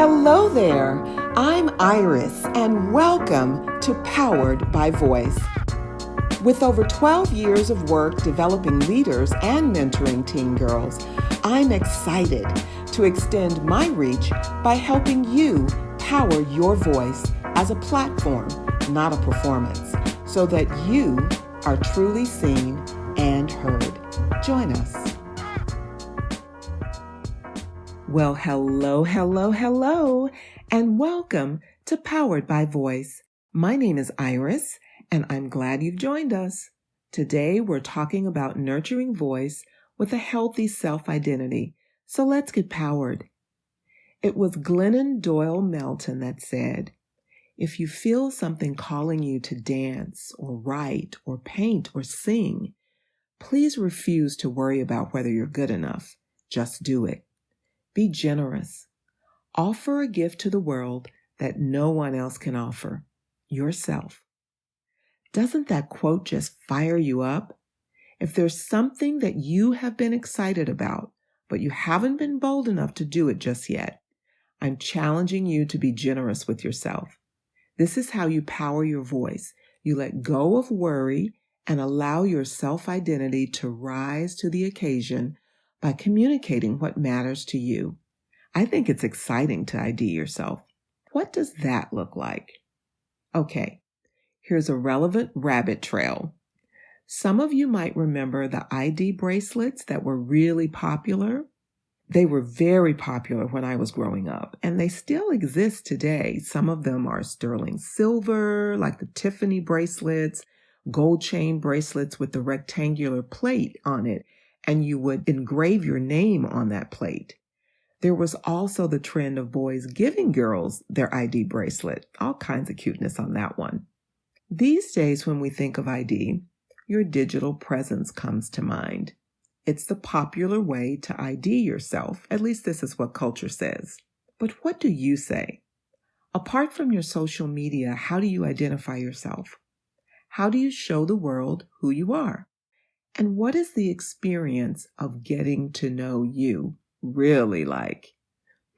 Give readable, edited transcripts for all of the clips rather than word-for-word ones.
Hello there, I'm Iris, and welcome to Powered by Voice. With over 12 years of work developing leaders and mentoring teen girls, I'm excited to extend my reach by helping you power your voice as a platform, not a performance, so that you are truly seen and heard. Join us. Well, hello, and welcome to Powered by Voice. My name is Iris, and I'm glad you've joined us. Today, we're talking about nurturing voice with a healthy self-identity. So let's get powered. It was Glennon Doyle Melton that said, if you feel something calling you to dance or write or paint or sing, please refuse to worry about whether you're good enough. Just do it. Be generous. Offer a gift to the world that no one else can offer, yourself. Doesn't that quote just fire you up? If there's something that you have been excited about, but you haven't been bold enough to do it just yet, I'm challenging you to be generous with yourself. This is how you power your voice. You let go of worry and allow your self-identity to rise to the occasion by communicating what matters to you. I think it's exciting to ID yourself. What does that look like? Okay, here's a relevant rabbit trail. Some of you might remember the ID bracelets that were really popular. They were very popular when I was growing up, and they still exist today. Some of them are sterling silver, like the Tiffany bracelets, gold chain bracelets with the rectangular plate on it, and you would engrave your name on that plate. There was also the trend of boys giving girls their ID bracelet. All kinds of cuteness on that one. These days, when we think of ID, your digital presence comes to mind. It's the popular way to ID yourself. At least this is what culture says. But what do you say? Apart from your social media, how do you identify yourself? How do you show the world who you are? And what is the experience of getting to know you really like?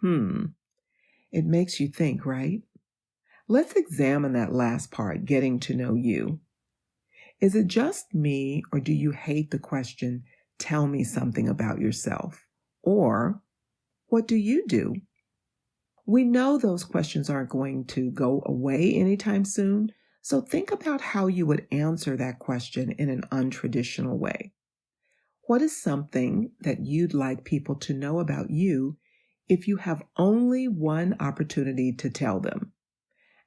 It makes you think, right? Let's examine that last part, getting to know you. Is it just me, or do you hate the question, tell me something about yourself? Or, what do you do? We know those questions aren't going to go away anytime soon, so think about how you would answer that question in an untraditional way. What is something that you'd like people to know about you if you have only one opportunity to tell them?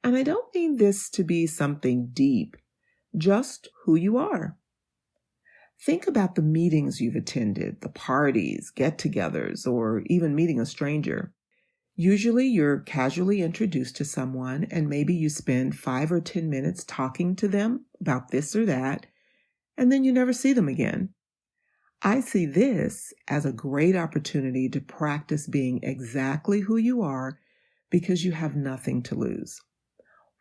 And I don't mean this to be something deep, just who you are. Think about the meetings you've attended, the parties, get-togethers, or even meeting a stranger. Usually you're casually introduced to someone and maybe you spend 5 or 10 minutes talking to them about this or that, and then you never see them again. I see this as a great opportunity to practice being exactly who you are because you have nothing to lose.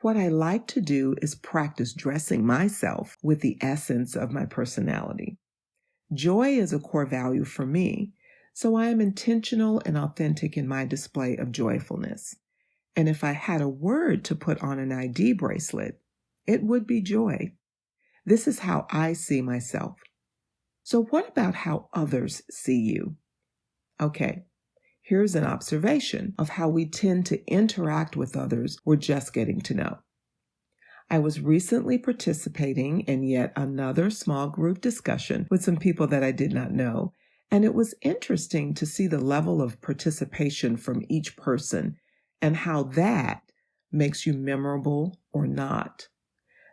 What I like to do is practice dressing myself with the essence of my personality. Joy is a core value for me, so I am intentional and authentic in my display of joyfulness. And if I had a word to put on an ID bracelet, it would be joy. This is how I see myself. So what about how others see you? Okay, here's an observation of how we tend to interact with others we're just getting to know. I was recently participating in yet another small group discussion with some people that I did not know, and it was interesting to see the level of participation from each person and how that makes you memorable or not.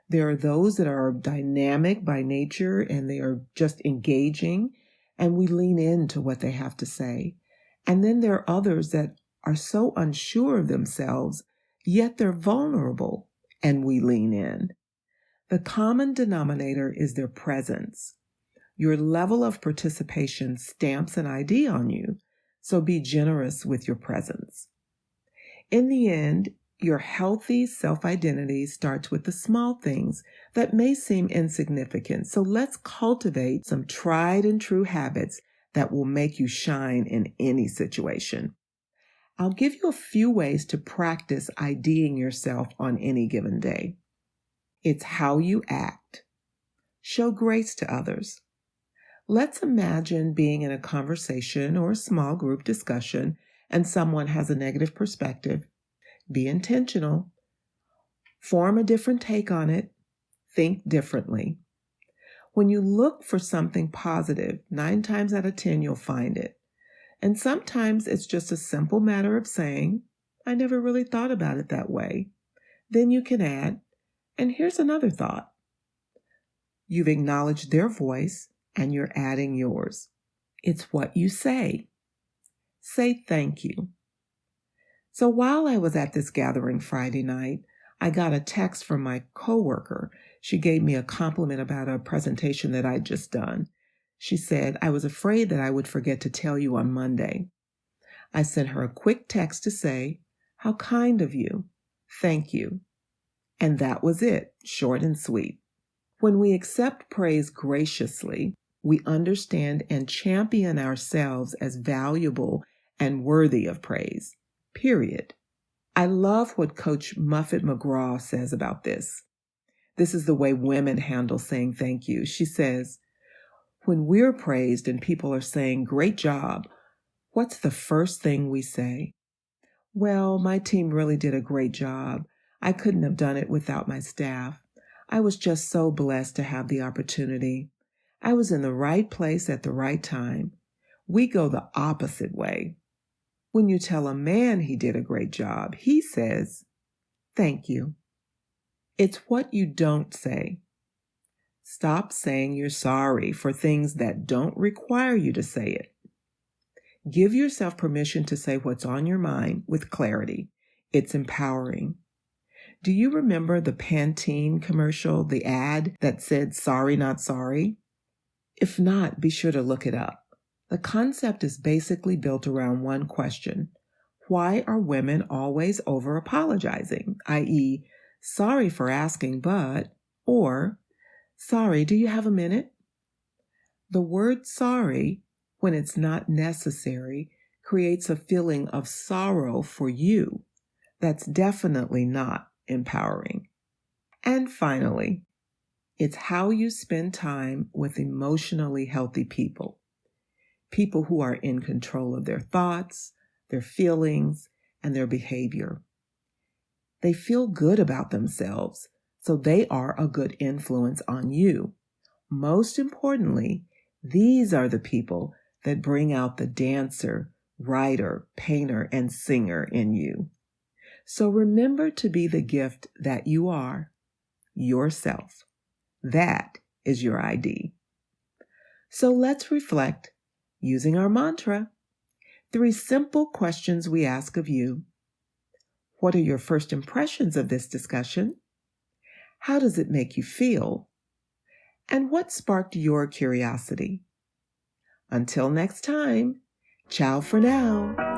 There are those that are dynamic by nature and they are just engaging, and we lean into what they have to say. And then there are others that are so unsure of themselves, yet they're vulnerable, and we lean in. The common denominator is their presence. Your level of participation stamps an ID on you, so be generous with your presence. In the end, your healthy self-identity starts with the small things that may seem insignificant, so let's cultivate some tried and true habits that will make you shine in any situation. I'll give you a few ways to practice IDing yourself on any given day. It's how you act. Show grace to others. Let's imagine being in a conversation or a small group discussion and someone has a negative perspective. Be intentional. Form a different take on it. Think differently. When you look for something positive, 9 times out of 10 you'll find it. And sometimes it's just a simple matter of saying, I never really thought about it that way. Then you can add, and here's another thought. You've acknowledged their voice and you're adding yours. It's what you say. Say thank you. So while I was at this gathering Friday night, I got a text from my coworker. She gave me a compliment about a presentation that I'd just done. She said, I was afraid that I would forget to tell you on Monday. I sent her a quick text to say, how kind of you. Thank you. And that was it, short and sweet. When we accept praise graciously, we understand and champion ourselves as valuable and worthy of praise, period. I love what Coach Muffet McGraw says about this. This is the way women handle saying thank you. She says, when we're praised and people are saying, great job, what's the first thing we say? Well, my team really did a great job. I couldn't have done it without my staff. I was just so blessed to have the opportunity. I was in the right place at the right time. We go the opposite way. When you tell a man he did a great job, he says, thank you. It's what you don't say. Stop saying you're sorry for things that don't require you to say it. Give yourself permission to say what's on your mind with clarity. It's empowering. Do you remember the Pantene commercial, the ad that said, sorry, not sorry? If not, be sure to look it up. The concept is basically built around one question. Why are women always over-apologizing? I.e., sorry for asking, but, or, sorry, do you have a minute? The word sorry, when it's not necessary, creates a feeling of sorrow for you. That's definitely not empowering. And finally, it's how you spend time with emotionally healthy people. People who are in control of their thoughts, their feelings, and their behavior. They feel good about themselves, so they are a good influence on you. Most importantly, these are the people that bring out the dancer, writer, painter, and singer in you. So remember to be the gift that you are, yourself. That is your ID. So let's reflect using our mantra. 3 simple questions we ask of you. What are your first impressions of this discussion? How does it make you feel? And what sparked your curiosity? Until next time, ciao for now.